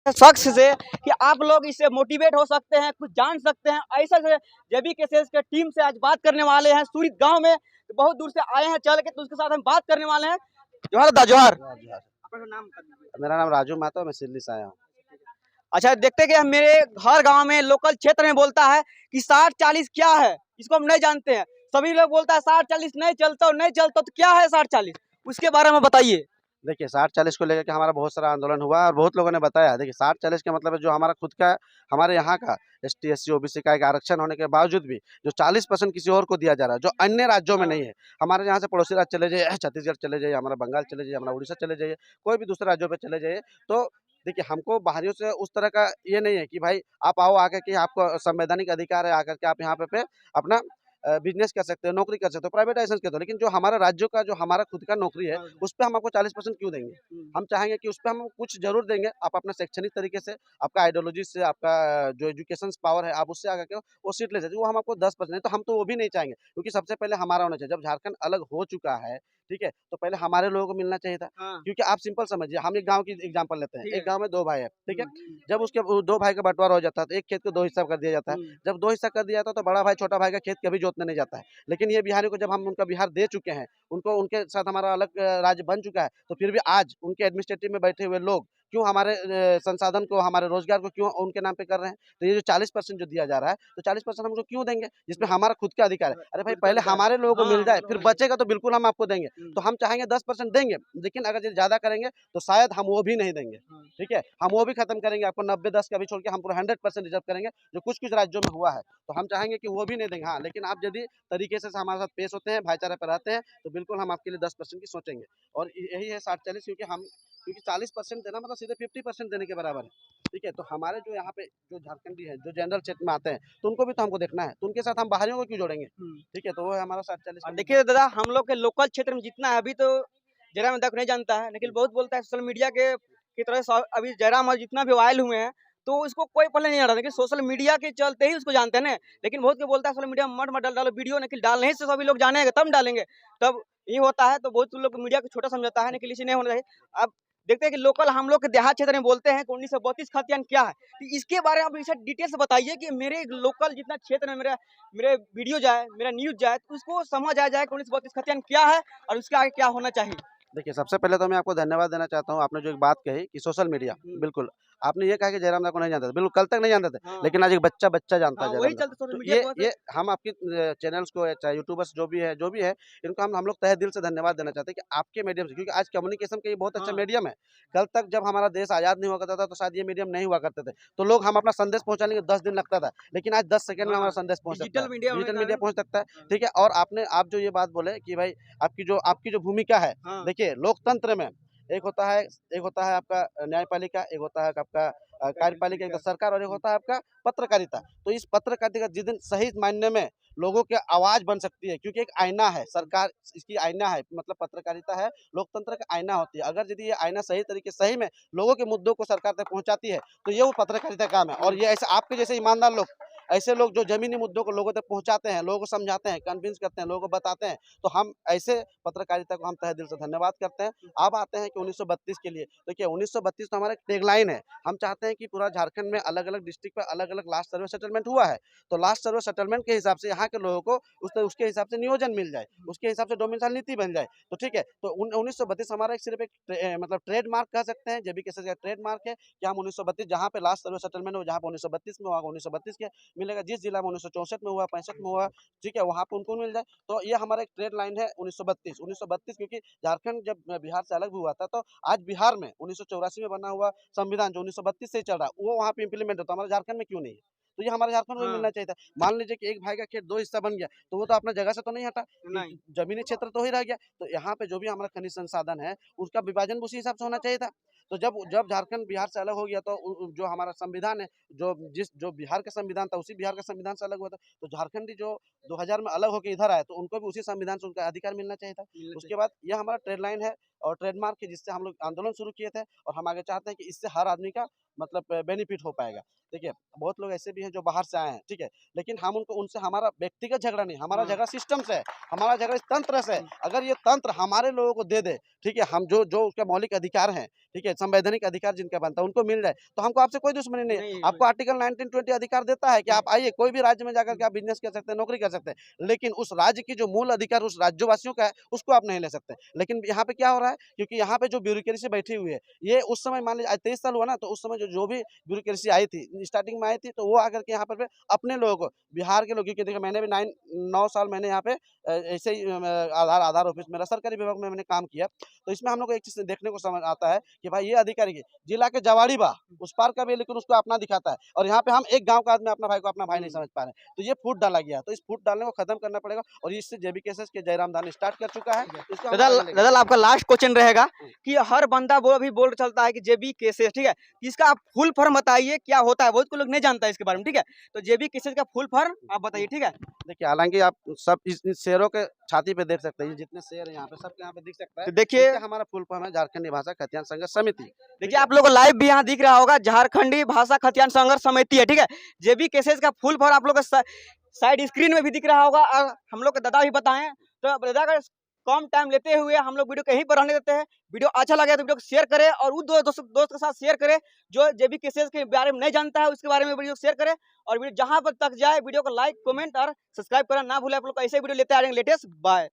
शख्स से कि आप लोग इससे मोटिवेट हो सकते हैं, कुछ जान सकते हैं। ऐसा से जेबी केसेस के टीम से आज बात करने वाले हैं सूरित गांव में, तो बहुत दूर से आए हैं चल के, तो उसके साथ हम बात करने वाले हैं। जोहार दा जोहार। जोहार जोहार। अपना नाम बता दीजिए। मेरा नाम राजू महतो, मैं सिल्ली से आया हूँ। अच्छा, देखते हैं कि मेरे हर गांव में लोकल क्षेत्र में बोलता है कि 60-40 क्या है, इसको हम नहीं जानते हैं। सभी लोग बोलता है 60-40 नहीं चलता, नहीं चलता, तो क्या है 60-40, उसके बारे में बताइए। देखिए 60-40 को लेकर के हमारा बहुत सारा आंदोलन हुआ और बहुत लोगों ने बताया। देखिए 60-40 का मतलब है जो हमारा खुद का, हमारे यहाँ का एसटी एससी ओबीसी का एक आरक्षण होने के बावजूद भी जो 40% किसी और को दिया जा रहा है, जो अन्य राज्यों में नहीं है। हमारे यहाँ से पड़ोसी राज्य चले जाइए, छत्तीसगढ़ चले जाइए, हमारा बंगाल चले जाइए, हमारा उड़ीसा चले जाइए, कोई भी दूसरे राज्यों पे चले जाइए, तो देखिए हमको बाहरियों से उस तरह का ये नहीं है कि भाई आप आओ आके कि आपको संवैधानिक अधिकार है आकर के आप यहाँ पे अपना बिजनेस कर सकते हो, नौकरी कर सकते हो, प्राइवेटाइजेशन कर दो। लेकिन जो हमारा राज्यों का, जो हमारा खुद का नौकरी है, उस पे हम आपको 40% क्यों देंगे? हम चाहेंगे कि उस पे हम कुछ ज़रूर देंगे। आप अपना शैक्षणिक तरीके से, आपका आइडियोलॉजी से, आपका जो एजुकेशन पावर है, आप उससे आकर के वो सीट ले सकते हो। वो हम आपको 10% नहीं, तो हम तो वो भी नहीं चाहेंगे, क्योंकि सबसे पहले हमारा होना चाहिए। जब झारखंड अलग हो चुका है, ठीक है, तो पहले हमारे लोगों को मिलना चाहिए था। क्योंकि आप सिंपल समझिए, हम एक गाँव की एग्जाम्पल लेते हैं। एक गाँव में 2 भाई है, ठीक है? जब उसके 2 भाई का बँटवारा हो जाता है, तो एक खेत को 2 हिस्सा कर दिया जाता है। जब 2 हिस्सा कर दिया जाता है, तो बड़ा भाई छोटा भाई का खेत कभी जोतने नहीं जाता है। लेकिन ये बिहारियों को जब हम उनका बिहार दे चुके हैं, उनको उनके साथ हमारा अलग राज्य बन चुका है, तो फिर भी आज उनके एडमिनिस्ट्रेटिव में बैठे हुए लोग क्यों हमारे संसाधन को, हमारे रोजगार को क्यों उनके नाम पे कर रहे हैं? तो ये जो 40% जो दिया जा रहा है, तो 40% हम उनको क्यों देंगे? जिसमें हमारा खुद का अधिकार है। अरे भाई पहले हमारे लोगों को मिल जाए, फिर बचेगा तो बिल्कुल हम आपको देंगे। तो हम चाहेंगे 10% देंगे, लेकिन अगर ये ज़्यादा करेंगे तो शायद हम वो भी नहीं देंगे, ठीक है? हम वो भी खत्म करेंगे, आपको 90-10 का भी छोड़ के हम पूरा 100% रिज़र्व करेंगे, जो कुछ-कुछ राज्यों में हुआ है। तो हम चाहेंगे कि वो भी नहीं देंगे। हाँ, लेकिन आप यदि तरीके से हमारे साथ पेश होते हैं, भाईचारे पे रहते हैं, तो बिल्कुल हम आपके लिए 10% की सोचेंगे। और यही है 60-40, क्योंकि 40% देना मतलब सीधे 50% देने के बराबर है, ठीक है? तो हमारे जो यहाँ पे जो झारखंडी है, जो जनरल क्षेत्र में आते हैं, तो उनको भी तो हमको देखना है, तो उनके साथ हम बाहरियों को क्यों जोड़ेंगे? ठीक है? तो वो है हमारा 60-40 का मुद्दा। देखिए दादा, हम लोग के लोकल क्षेत्र में जितना है, अभी तो जयराम दादा को नहीं जानता है, लेकिन बहुत बोलता है सोशल मीडिया के की तरह अभी जयराम और जितना भी वायरल हुए हैं, तो इसको कोई पहले नहीं जाना, लेकिन सोशल मीडिया के चलते ही उसको जानते हैं ना। लेकिन बहुत के बोलता है सोशल मीडिया में मत मत डालो वीडियो, लेकिन डालने से सभी लोग जानेंगे तब डालेंगे, तब ये होता है। तो बहुत लोग मीडिया को छोटा समझाता है, लेकिन इसे नहीं होना चाहिए। अब देखते हैं कि लोकल हम लोग के देहात क्षेत्र में बोलते हैं कि 1932 खतियान क्या है, तो इसके बारे में आप इसे डिटेल से बताइए कि मेरे लोकल जितना क्षेत्र में मेरा मेरे वीडियो जाए, मेरा न्यूज़ जाए, तो उसको समझ आ जाए कि 1932 खतियान क्या है और उसके आगे क्या होना चाहिए। देखिए, सबसे पहले तो मैं आपको धन्यवाद देना चाहता हूँ, आपने जो एक बात कही कि सोशल मीडिया, बिल्कुल, आपने ये कहा कि जयराम दा को नहीं जानते थे, बिल्कुल कल तक नहीं जानते थे, हाँ, लेकिन आज एक बच्चा जानता है वही जयराम दा चलते को। सोशल तो मीडिया की वजह ये से। हम आपकी चैनल्स को, चाहे यूट्यूबर्स जो भी है, इनको हम लोग तहे दिल से धन्यवाद देना चाहते हैं कि आपके मीडियम से, क्योंकि आज कम्युनिकेशन का ये बहुत अच्छा मीडियम है। कल तक जब हमारा देश आज़ाद नहीं हुआ करता था, तो शायद ये मीडियम नहीं हुआ करते थे। तो लोग हम अपना संदेश पहुँचाने में 10 दिन लगता था, लेकिन आज 10 सेकंड में हमारा संदेश पहुँच सकता डिजिटल है, मीडिया होने के डिजिटल मीडिया कारण। पहुँच सकता है, ठीक है? और आप जो ये बात बोले कि भाई आपकी जो भूमिका है, हाँ, देखिए लोकतंत्र में एक होता है आपका न्यायपालिका, एक होता है आपका कार्यपालिका, एक तो सरकार, और एक होता है आपका पत्रकारिता। तो इस पत्रकारिता जिस दिन सही मायने में लोगों की आवाज़ बन सकती है, क्योंकि एक आईना है, सरकार इसकी आईना है, मतलब पत्रकारिता है, लोकतंत्र का आईना होती है। अगर यदि ये आईना सही तरीके सही में लोगों के मुद्दों को सरकार तक पहुँचाती है, तो ये वो पत्रकारिता का काम है। और ये ऐसे आपके जैसे ईमानदार लोग, ऐसे लोग जो ज़मीनी मुद्दों को लोगों तक पहुँचाते हैं, लोगों को समझाते हैं, कन्विंस करते हैं, लोगों को बताते हैं, तो हम ऐसे पत्रकारिता को हम तहे दिल से धन्यवाद करते हैं। अब आते हैं कि 1932 के लिए, देखिए 1932 तो हमारा एक टैगलाइन है। हम चाहते हैं कि पूरा झारखंड में अलग-अलग डिस्ट्रिक्ट पे अलग-अलग लास्ट सर्वे सेटलमेंट हुआ है। तो लास्ट सर्वे सेटलमेंट के हिसाब से यहाँ के लोगों को उसके हिसाब से नियोजन मिल जाए, उसके हिसाब से डोमिसाइल नीति बन जाए। तो ठीक है, तो 1932 हमारा एक सिर्फ एक मतलब ट्रेडमार्क कह सकते हैं, जेबी केसेस का ट्रेडमार्क है कि हम 1932 जहाँ पे लास्ट सर्वे सेटलमेंट हो, जहाँ पे 1932 में हुआ, 1932 के मिलेगा। जिस जिला में 1964 में हुआ, 65 में हुआ, ठीक है, वहाँ पे उनको मिल जाए। तो ये हमारा एक ट्रेड लाइन है 1932, क्योंकि झारखंड जब बिहार से अलग भी हुआ था, तो आज बिहार में 1984 में बना हुआ संविधान जो 1932 से ही चल रहा है, वो वहाँ पे इम्प्लीमेंट होता है, हमारे झारखंड में क्यों नहीं है? तो ये हमारे झारखंड को भी मिलना चाहिए था। मान लीजिए कि एक भाई का खेत 2 हिस्सा बन गया, तो वो तो अपना जगह से तो नहीं हटा, नहीं। जमीनी क्षेत्र तो ही रह गया। तो यहाँ पे जो भी हमारा खनिज संसाधन है, उसका विभाजन भी उसी हिसाब से होना चाहिए था। तो जब जब झारखंड बिहार से अलग हो गया, तो जो हमारा संविधान है, जो बिहार का संविधान था, उसी बिहार का संविधान से अलग हुआ था। तो झारखंडी जो 2000 में अलग होके इधर आए, तो उनको भी उसी संविधान से उनका अधिकार मिलना चाहिए था। उसके बाद ये हमारा ट्रेड लाइन है और ट्रेडमार्क है, जिससे हम लोग आंदोलन शुरू किए थे, और हम आगे चाहते हैं कि इससे हर आदमी का मतलब बेनिफिट हो पाएगा। देखिए, बहुत लोग ऐसे भी हैं जो बाहर से आए हैं, ठीक है? लेकिन हम उनसे हमारा व्यक्तिगत झगड़ा नहीं, हमारा झगड़ा सिस्टम से है, हमारा झगड़ा इस तंत्र से है। अगर ये तंत्र हमारे लोगों को दे दे, ठीक है? हम जो जो उसके मौलिक अधिकार हैं, ठीक है, संवैधानिक अधिकार जिनका बनता है उनको मिल रहा है, तो हमको आपसे कोई दुश्मनी नहीं है। आपको आर्टिकल 1920 अधिकार देता है कि आप आइए, कोई भी राज्य में जाकर के आप बिज़नेस कर सकते हैं, नौकरी कर सकते हैं। लेकिन उस राज्य की जो मूल अधिकार उस राज्यवासियों का है, उसको आप नहीं ले सकते। लेकिन यहाँ पे क्या हो रहा है, क्योंकि यहाँ पे जो ब्यूरोक्रेसी बैठी हुई है, ये उस समय मान लीजिए आज 23 साल हुआ ना, तो उस समय जो भी ब्यूरोक्रेसी आई थी, स्टार्टिंग में आई थी, तो वो आकर के यहाँ पर अपने लोगों को, बिहार के लोग, क्योंकि देखिए मैंने भी 9 साल मैंने यहाँ पे ऐसे ही आधार ऑफिस मेरा सरकारी विभाग में मैंने काम किया। तो इसमें हम लोग को एक चीज़ देखने को समझ आता है कि भाई ये अधिकारी के जिला के जवाड़ी बा, उस पार का भी है, लेकिन उसको अपना दिखाता है, और यहाँ पे हम एक गाँव का आदमी अपना भाई को अपना भाई नहीं समझ पा रहे हैं। तो ये फूट डाला गया, तो इस फूट डालने को खत्म करना पड़ेगा, और इससे जेबी केसेस के जयराम धान स्टार्ट कर चुका है। इसको हम आगे लेके ददल आपका लास्ट क्वेश्चन रहेगा कि हर बंदा वो अभी बोल चलता है कि जेबी केसेस, ठीक है, इसका आप फुल फॉर्म बताइए क्या होता है, बहुत को लोग नहीं जानता है इसके बारे में, ठीक है, तो जेबी केसेस का फुल फॉर्म आप बताइए, ठीक है। देखिए, हालाँकि आप सब इस शेरों के छाती पे देख सकते हैं, ये जितने शेर हैं यहाँ पे, सबके यहाँ पे दिख सकता है। तो देखिए, इसका हमारा फुल फॉर्म है झारखंडी भाषा खतियान संघर्ष समिति। देखिए आप लोग को लाइव भी यहाँ दिख रहा होगा, झारखंडी भाषा खतियान संघर्ष समिति है, ठीक है। जेबी केसेस का फुल फॉर्म आप लोग को साइड स्क्रीन में भी दिख रहा होगा, और हम लोग के दादा भी बताएं, तो दादा का कम टाइम लेते हुए हम लोग वीडियो कहीं पर रहने देते हैं। वीडियो अच्छा लगे तो वीडियो को शेयर करें, और उस दोस्त के साथ शेयर करें जो जेबी केसेस के बारे में नहीं जानता है, उसके बारे में वीडियो शेयर करें, और वीडियो जहां पर तक जाए वीडियो को लाइक, कमेंट और सब्सक्राइब करना ना भूलें। आप लोग को ऐसे वीडियो लेते आ रहे हैं लेटेस्ट। बाय।